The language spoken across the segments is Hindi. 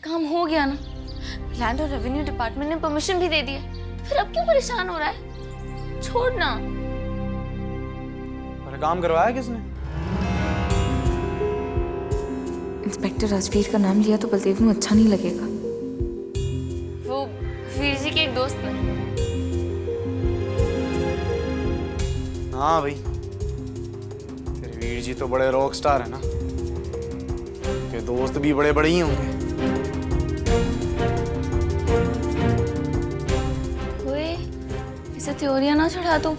काम हो गया ना, लैंड और रेवेन्यू डिपार्टमेंट ने परमिशन भी दे दी है, फिर अब क्यों परेशान हो रहा है? छोड़ ना। अरे काम करवाया किसने? इंस्पेक्टर राजवीर का नाम लिया तो बलदेव को अच्छा नहीं लगेगा। वो वीर जी के एक दोस्त ने। हाँ भाई, तेरे वीर जी तो बड़े रॉक स्टार है ना, के दोस्त भी बड़े बड़े ही होंगे। ओए, इसे थ्योरियां ना चढ़ा तू,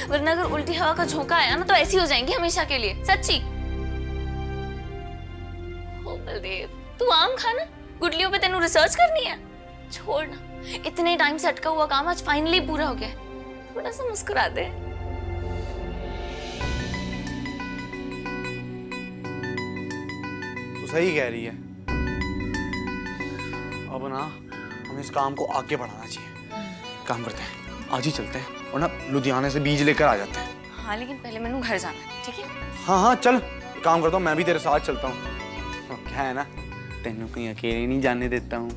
वरना अगर उल्टी हवा का झोंका आया ना तो ऐसी हो जाएंगी हमेशा के लिए, सच्ची। ओ बलदेव, तू आम खा ना, गुटलियों पे तेनू रिसर्च करनी है। छोड़ ना, इतने टाइम से अटका हुआ काम आज फाइनली पूरा हो गया, थोड़ा सा मुस्कुरा दे। तू सही कह रही है, अब ना हमें इस काम को आगे बढ़ाना चाहिए। काम करते हैं, आज ही चलते हैं और ना लुधियाने से बीज लेकर आ जाते हैं। हाँ, लेकिन पहले मैंने घर जाना है, ठीक है? हाँ हाँ चल, काम करता हूँ, मैं भी तेरे साथ चलता हूँ। क्या है ना, तेनों कहीं अकेले नहीं जाने देता हूँ,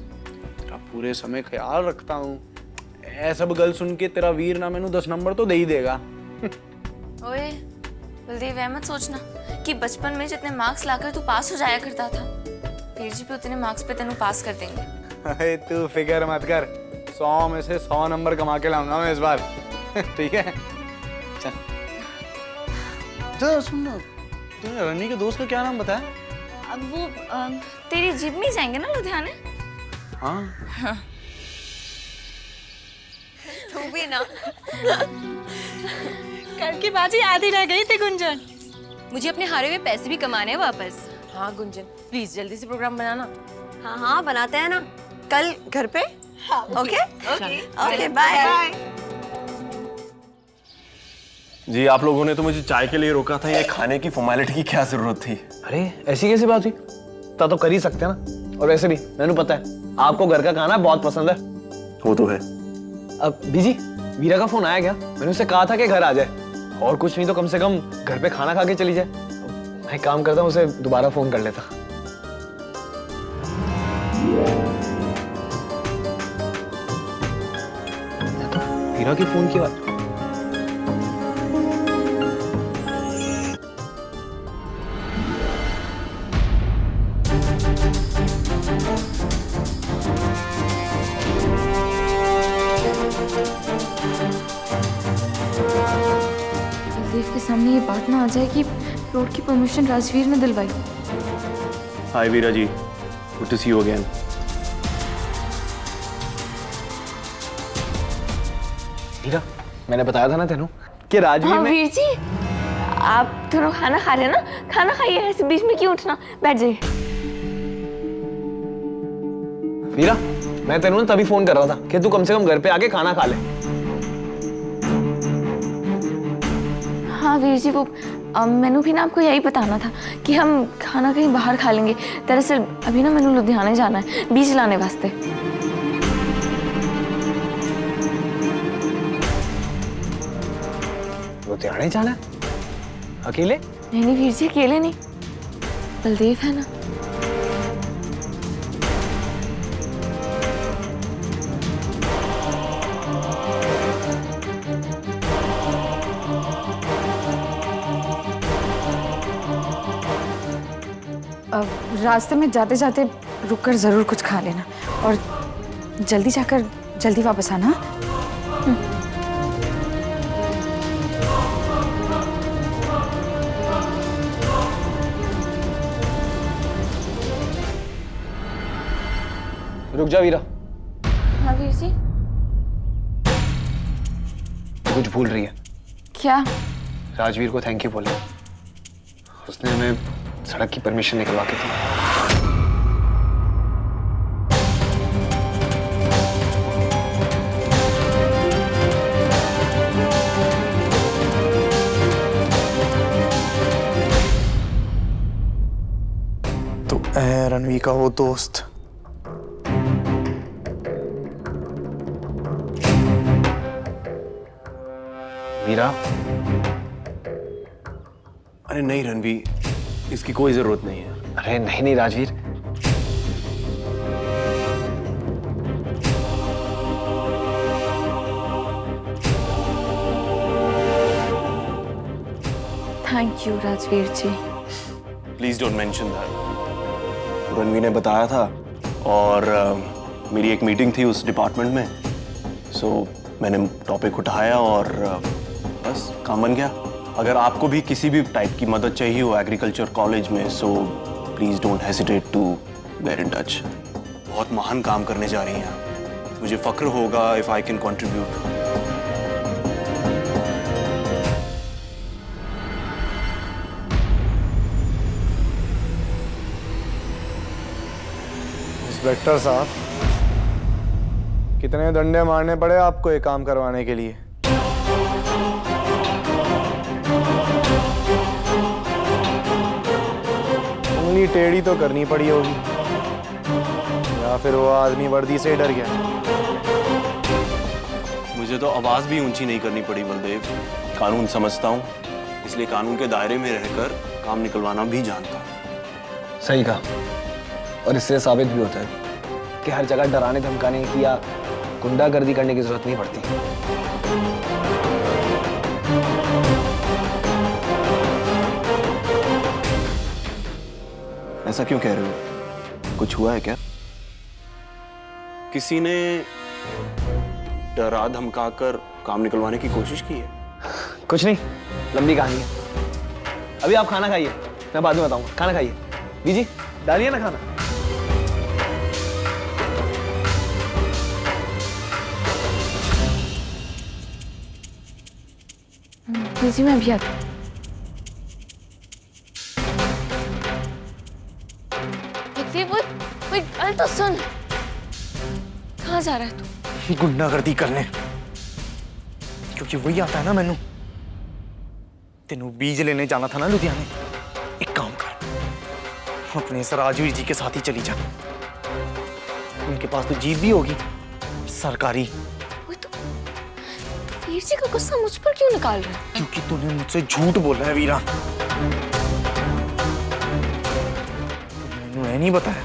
तेरा पूरे समय ख्याल रखता हूँ। ऐ सब गल सुन के तेरा वीर ना मैनू 10 नंबर तो दे ही देगा। ओए बलदेव, ऐ मत सोचना कि बचपन में जितने मार्क्स लाकर तू पास हो जाया करता था, वीर जी भी उतने मार्क्स पे तेनू पास कर देंगे। अरे तू फिक्र मत कर, 100 में से 100 नंबर कमा के लाऊंगा मैं इस बार। ठीक है, चल। तो सुन, तूने रनी के दोस्त का क्या नाम बताया? अब वो तेरी जिम में जाएंगे ना लुधियाने। हाँ तू भी ना। कल की बाजी आधी रह गई थी गुंजन। मुझे अपने हारे हुए पैसे भी कमाने हैं वापस। हाँ गुंजन, प्लीज जल्दी से प्रोग्राम बनाना। हाँ हाँ बनाते हैं ना, कल घर पे। हाँ, ओके ओके बाय। जी आप लोगों ने तो मुझे चाय के लिए रोका था, ये खाने की फॉर्मेलिटी की क्या जरूरत थी? अरे ऐसी कैसी बात हुई? तो कर ही सकते हैं ना। और वैसे भी मैंने पता है आपको घर का खाना बहुत पसंद है। वो तो है। अब बीजी, वीरा का फोन आया क्या? मैंने उससे कहा था कि घर आ जाए, और कुछ नहीं तो कम से कम घर पे खाना खा के चली जाए। मैं एक काम करता हूँ, उसे दोबारा फोन कर लेता। तो वीरा के फोन की बात। बलदेव के सामने ये बात ना आ जाए कि रोड की परमिशन राजवीर ने दिलवाई। Hi Veera ji, good to see you again. Veera, मैंने बताया था ना तेनू कि राजवीर हाँ ने। वीर जी, आप दोनों खाना खा रहे हैं ना, खाना खाइए, ऐसे बीच में क्यों उठना, बैठ जाइए। वीरा, मैं तेनू तभी फोन कर रहा था कि तू कम से कम घर पे आके खाना खा ले। हाँ वीर जी, वो मैनू भी ना आपको यही बताना था कि हम खाना कहीं बाहर खा लेंगे। दरअसल अभी ना मैनू लुधियाने जाना है बीज लाने वास्ते। लुधियाने जाना है अकेले? नहीं नहीं वीर जी, अकेले नहीं, बलदेव है ना। रास्ते में जाते जाते रुककर जरूर कुछ खा लेना, और जल्दी जाकर जल्दी वापस आना। रुक जा वीरा, हाँ वीर जी। कुछ भूल रही है। क्या? राजवीर को थैंक यू बोले, उसने हमें सड़क की परमिशन निकलवा के दी। तो ऐ रणवी का वो दोस्त। वीरा, अरे नहीं रणवी, इसकी कोई जरूरत नहीं है। अरे नहीं नहीं Rajveer, thank you Rajveer ji. Please don't mention that. Ranveer ने बताया था और मेरी एक मीटिंग थी उस डिपार्टमेंट में, सो मैंने टॉपिक उठाया और बस काम बन गया। अगर आपको भी किसी भी टाइप की मदद चाहिए हो एग्रीकल्चर कॉलेज में, so please don't hesitate to get in touch. बहुत महान काम करने जा रही हैं, मुझे फक्र होगा if I can contribute. Inspector साहब, कितने डंडे मारने पड़े आपको ये काम करवाने के लिए? उंगली टेढ़ी तो करनी पड़ी होगी, या फिर वो आदमी वर्दी से डर गया? मुझे तो आवाज भी ऊंची नहीं करनी पड़ी बलदेव। कानून समझता हूँ, इसलिए कानून के दायरे में रहकर काम निकलवाना भी जानता हूँ। सही कहा, और इससे साबित भी होता है कि हर जगह डराने धमकाने की या गुंडागर्दी करने की जरूरत नहीं पड़ती। ऐसा क्यों कह रहे हो? कुछ हुआ है क्या? किसी ने डरा धमकाकर काम निकलवाने की कोशिश की है? कुछ नहीं, लंबी कहानी है। अभी आप खाना खाइए, मैं बाद में बताऊंगा। खाना खाइए। जी डालिए ना खाना। जी मैं अभी आती। वो गल तो सुन, कहाँ जा रहा है तू? गुंडागर्दी करने, क्योंकि वही आता है ना मैनू। तेनू बीज लेने जाना था ना लुधियाने। एक काम कर, अपने इस राजवीर जी के साथ ही चली जा। उनके पास तो जीप भी होगी सरकारी। वीर जी का गुस्सा मुझ पर क्यों निकाल रहा है? क्योंकि तूने मुझसे झूठ बोला है वीरा। मैंने नहीं बताया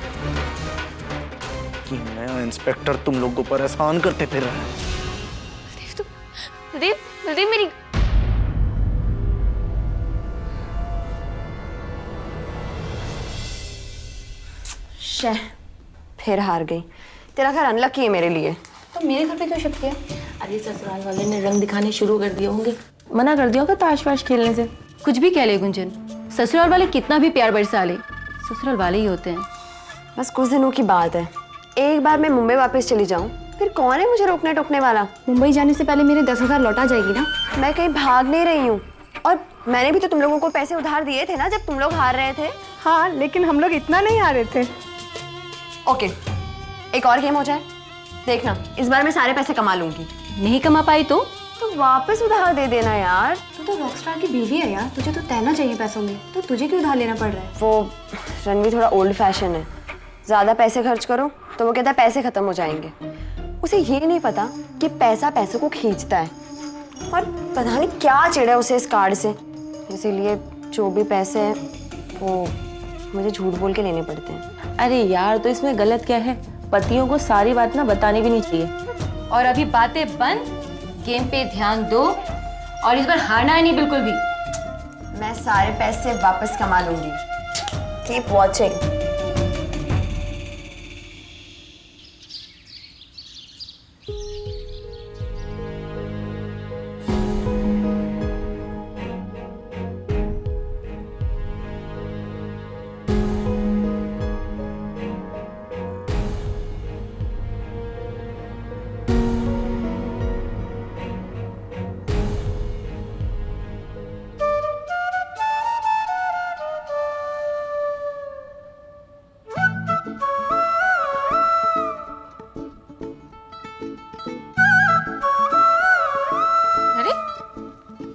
कि नया इंस्पेक्टर तुम लोगों पर एहसान करते फिर रहा है। बलदेव मेरी शे, फिर हार गई। तेरा घर अनलकी है मेरे लिए। तो मेरे घर पे क्यों शिफ्ट किया? अरे ससुराल वाले ने रंग दिखाने शुरू कर दिए होंगे, मना कर दिया होगा ताश वाश खेलने से। कुछ भी कह ले गुंजन, ससुराल वाले कितना भी प्यार बरसा ले, ससुराल वाले ही होते हैं। बस कुछ दिनों की बात है। एक बार मैं मुंबई वापस चली जाऊं, फिर कौन है मुझे रोकने टोकने वाला? मुंबई जाने से पहले मेरे 10,000 लौटा जाएगी ना। मैं कहीं भाग नहीं रही हूँ, और मैंने भी तो तुम लोगों को पैसे उधार दिए थे ना जब तुम लोग हार रहे थे। हाँ, लेकिन हम लोग इतना नहीं हारे थे। ओके, एक और गेम हो जाए। देखना, इस बार मैं सारे पैसे कमा लूंगी। नहीं कमा पाई तो वापस उधार दे देना यार। तू तो रॉकस्टार की बीवी है यार, तुझे तो तैरना चाहिए पैसों में, तो तुझे क्यों उधार लेना पड़ रहा है? वो रणवीर थोड़ा ओल्ड फैशन है, ज्यादा पैसे खर्च करो तो वो कहता है पैसे खत्म हो जाएंगे। उसे ये नहीं पता कि पैसा पैसों को खींचता है, और पता नहीं क्या चिढ़ा उसे इस कार्ड से। इसीलिए जो भी पैसे हैं वो मुझे झूठ बोल के लेने पड़ते हैं। अरे यार, तो इसमें गलत क्या है? पतियों को सारी बात ना बतानी भी नहीं चाहिए। और अभी बातें बंद, गेम पे ध्यान दो, और इस बार हारना है नहीं बिल्कुल भी। मैं सारे पैसे वापस कमा लूंगी। Keep watching.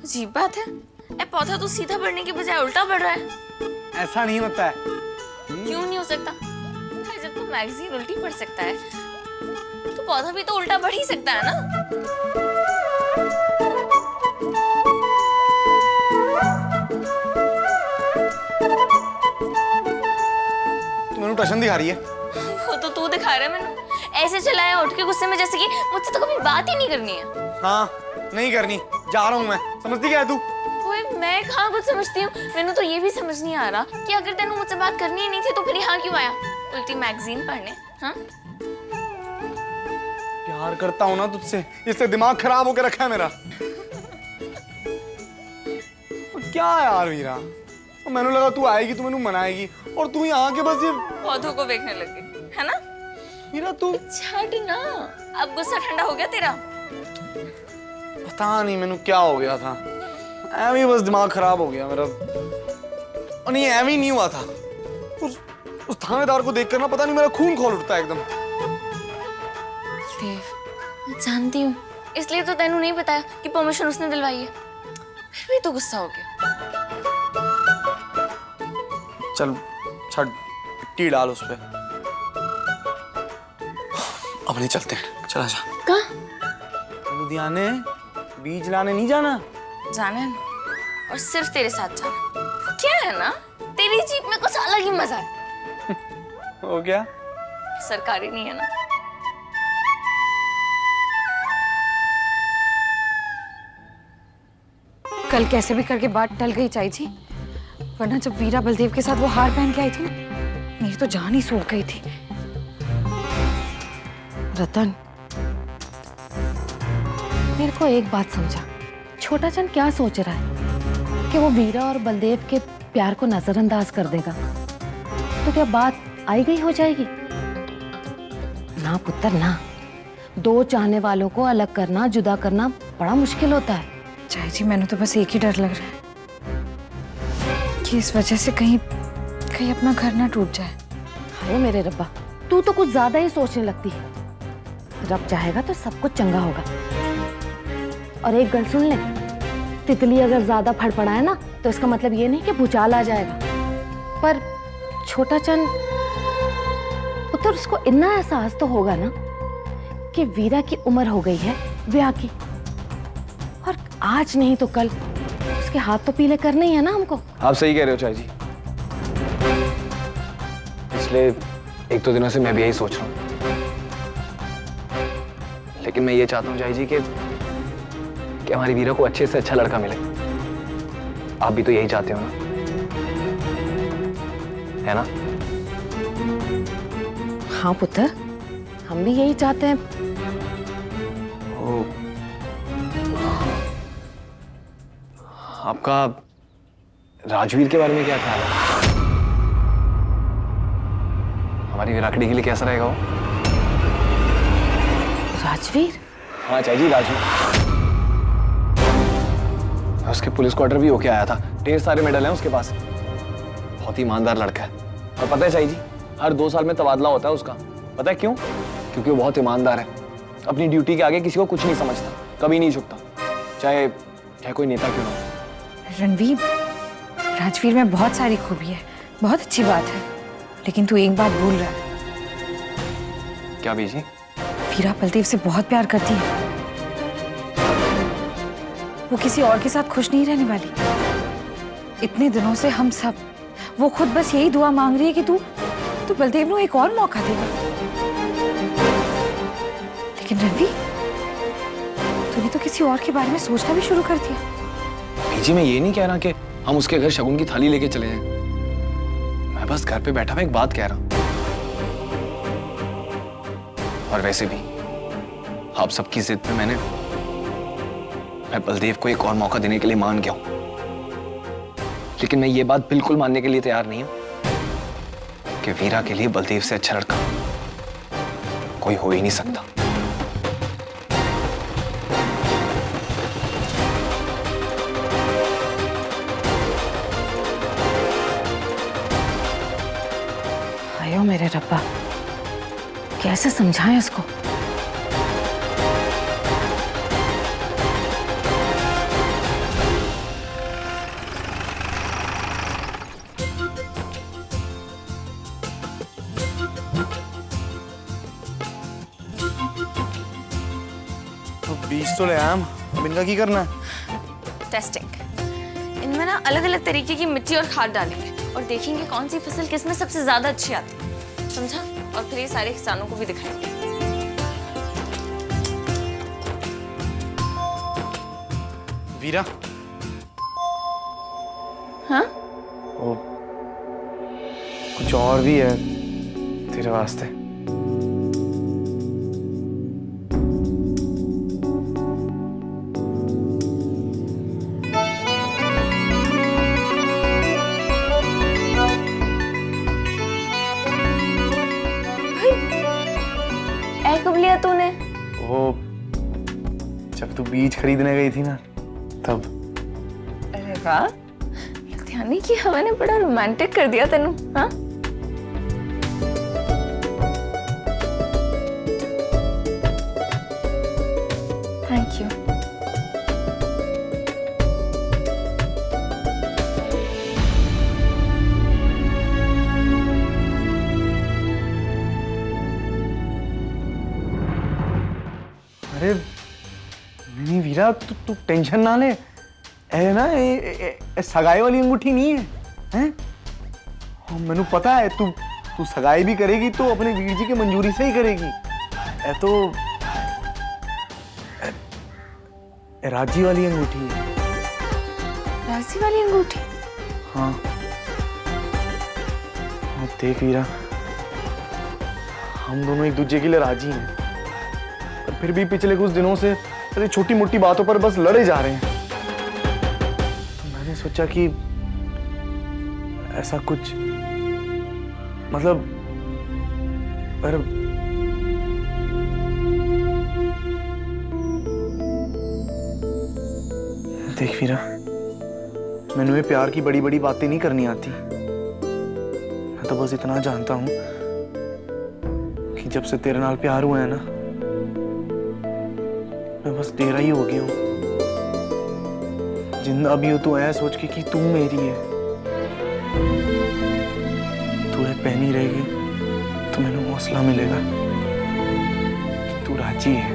अजीब बात है, ये पौधा तो सीधा बढ़ने के बजाय उल्टा बढ़ रहा है। ऐसा नहीं होता है। क्यों नहीं हो सकता? अरे जब तो मैगजीन उल्टी पढ़ सकता है, तो पौधा भी तो उल्टा बढ़ ही सकता है ना। तू मैंने टशन दिखा रही है। वो तो तू दिखा रहा है मैंने। ऐसे चलाया उठ के गुस्से में, जैसे कि मुझसे तो कभी बात ही नहीं करनी है। हाँ, नहीं करनी। जा रहा हूँ मैं। समझती क्या है तू? वो एक मैं कहाँ कुछ समझती हूँ। मैंने तो ये भी समझ नहीं आ रहा कि अगर तेनू मुझसे बात करनी ही नहीं थी तो फिर यहाँ क्यों आया, उल्टी मैगजीन पढ़ने। हाँ प्यार करता हूँ ना तुझसे, इससे दिमाग खराब होकर रखा है मेरा। और क्या यार वीरा, और मैंने लगा तू आएगी तो मैंने मनाएगी, और तू यहाँ के बस ये पौधों को देखने लग गई है ना। वीरा तू छट ना, अब गुस्सा ठंडा हो गया तेरा। पता नहीं मैंने क्या हो गया था, ऐਵੇਂ बस दिमाग खराब हो गया मेरा। और नहीं ऐਵੇਂ ही नहीं हुआ था, उस थानेदार को देखकर ना पता नहीं मेरा खून खौल उठता है एकदम। देव, मैं जानती हूँ, इसलिए तो तेनू नहीं बताया कि परमिशन उसने दिलवाई है, फिर भी तो गुस्सा हो गया। चल छड़ मिट्टी डाल उस पे, अब नहीं चलते हैं, चला जा। कहाँ? लुधियाने बीज लाने नहीं जाना? जाना है, और सिर्फ तेरे साथ जाना। वो क्या है ना, तेरी जीप में कुछ अलग ही मजा है। हो गया, सरकारी नहीं है ना। कल कैसे भी करके बात टल गई चाई जी, वरना जब वीरा बलदेव के साथ वो हार पहन के आई थी ना, मेरी तो जान ही सूख गई थी। रतन, मेरे को एक बात समझा, छोटा चंद क्या सोच रहा है कि वो वीरा और बलदेव के प्यार को नजरअंदाज कर देगा तो क्या बात आई गई हो जाएगी? ना पुत्र ना, दो चाहने वालों को अलग करना, जुदा करना बड़ा मुश्किल होता है। चाई जी मैंने तो बस एक ही डर लग रहा है कि इस वजह से कहीं अपना घर ना टूट जाए। हाय मेरे रब्बा, तू तो कुछ ज्यादा ही सोचने लगती है। रब चाहेगा तो सब कुछ चंगा होगा। और एक गल सुन ले, तितली अगर ज्यादा फड़फड़ाए ना तो इसका मतलब ये नहीं कि भूचाल आ जाएगा, पर छोटा चंद पुत्र, उसको इतना एहसास तो होगा ना कि वीरा की उम्र हो गई है ब्याह की, और आज नहीं तो कल उसके हाथ तो पीले करने ही है ना हमको। आप सही कह रहे हो चाची जी, पिछले एक दो दिनों से मैं भी यही सोच रहा हूँ, लेकिन मैं ये चाहता हूँ चाची जी कि हमारी वीरा को अच्छे से अच्छा लड़का मिले। आप भी तो यही चाहते हो ना, है ना? हाँ पुत्र, हम भी यही चाहते हैं। ओ, आपका राजवीर के बारे में क्या ख्याल है? हमारी विराकड़ी के लिए कैसा रहेगा वो? राजवीर? हाँ चाची जी, राजवीर। उसके पुलिस क्वार्टर भी होके आया था, ढेर सारे मेडल हैं उसके पास। बहुत ही ईमानदार लड़का है। और पता है चाची जी, हर 2 साल में तबादला होता है उसका। पता है क्यों? क्योंकि वो बहुत ईमानदार है, अपनी ड्यूटी के आगे किसी को कुछ नहीं समझता, कभी नहीं झुकता, चाहे कोई नेता क्यों ना हो। रणवीर, राजवीर में बहुत सारी खूबी है, बहुत अच्छी बात है, लेकिन तू एक बात भूल रहा है। क्या बीजी? वीरा बलदेव से बहुत प्यार करती है, वो किसी और के साथ खुश नहीं रहने वाली। इतने दिनों से हम सब, वो खुद बस यही दुआ मांग रही है कि तू बलदेव को एक और मौका देगा। लेकिन रणवीर, तूने तो किसी और के बारे में सोचना भी शुरू कर दिया। बीजी, मैं ये नहीं कह रहा कि हम उसके घर शगुन की थाली लेके चले जाएं। मैं बस घर पे बैठा मैं एक बात कह रहा हूं। और वैसे भी आप सबकी जिद पे मैं बलदेव को एक और मौका देने के लिए मान गया हूं, लेकिन मैं ये बात बिल्कुल मानने के लिए तैयार नहीं हूं कि वीरा के लिए बलदेव से अच्छा लड़का कोई हो ही नहीं सकता। आयो मेरे रब्बा, कैसे समझाएं इसको? बीज तो ले आम, अब इनका की करना है? टेस्टिंग। इनमें ना अलग अलग तरीके की मिट्टी और खाद डालेंगे और देखेंगे कौन सी फसल किसमें सबसे ज्यादा अच्छी आती है, समझा? और फिर ये सारे किसानों को भी दिखाएंगे। वीरा, हाँ? वो कुछ और भी है तेरे वास्ते। ऐ कब लिया तूने? वो जब तू बीज खरीदने गई थी ना तब। अरे वाह, लुधियाने की हवा ने बड़ा रोमांटिक कर दिया तेनू। हाँ? Thank you. अरे नहीं वीरा, तू टेंशन ना ले। ए ना ए सगाई वाली अंगूठी नहीं है, हैं? हाँ, मैनू पता है तू सगाई भी करेगी तो अपने वीर जी की मंजूरी से ही करेगी। ए तो राजी वाली अंगूठी है। राजी वाली अंगूठी? हाँ हाँ, देख वीरा, हम दोनों एक दूसरे के लिए राजी हैं, पर फिर भी पिछले कुछ दिनों से अरे छोटी मोटी बातों पर बस लड़े जा रहे हैं। तो मैंने सोचा कि ऐसा कुछ मतलब अरे देख वीरा, मैंने ये प्यार की बड़ी बड़ी बातें नहीं करनी आती। मैं तो बस इतना जानता हूं कि जब से तेरे नाल प्यार हुआ है ना, मैं बस तेरा ही हो गया हूं। जिंदा भी हो तो ऐ सोच के कि तू मेरी है। तू है पहनी रहेगी तो मैंने हौसला मिलेगा कि तू राजी है।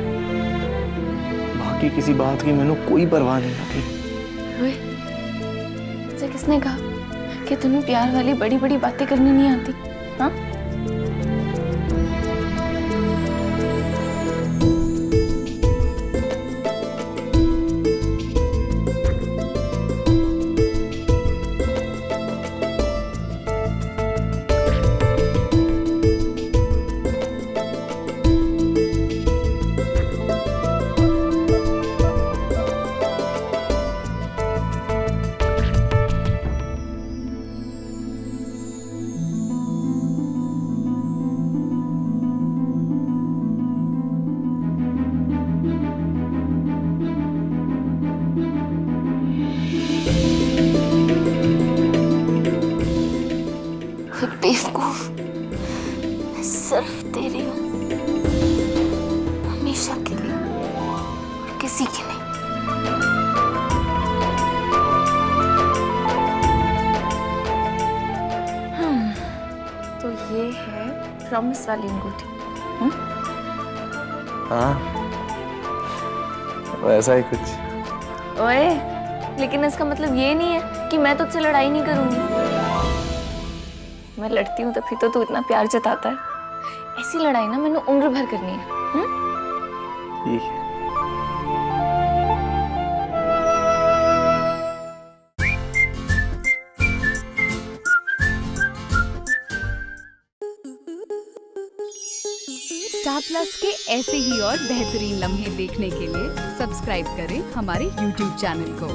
बाकी किसी बात की मैंने कोई परवाह नहीं होती। तुझे किसने कहा कि तुम्हें प्यार वाली बड़ी बड़ी बातें करनी नहीं आती? हाँ? बेवकूफ, मैं सिर्फ तेरी हूँ, हमेशा के लिए और किसी की नहीं। तो ये है प्रॉमिस वाली अंगूठी। हाँ, वैसा ही कुछ। ओए, लेकिन इसका मतलब ये नहीं है कि मैं तुझसे लड़ाई नहीं करूंगी। मैं लड़ती हूँ तभी तो तू इतना प्यार जताता है। ऐसी लड़ाई ना मैंने उम्र भर करनी है। ठीक है। स्टार प्लस के ऐसे ही और बेहतरीन लम्हे देखने के लिए सब्सक्राइब करें हमारे YouTube चैनल को।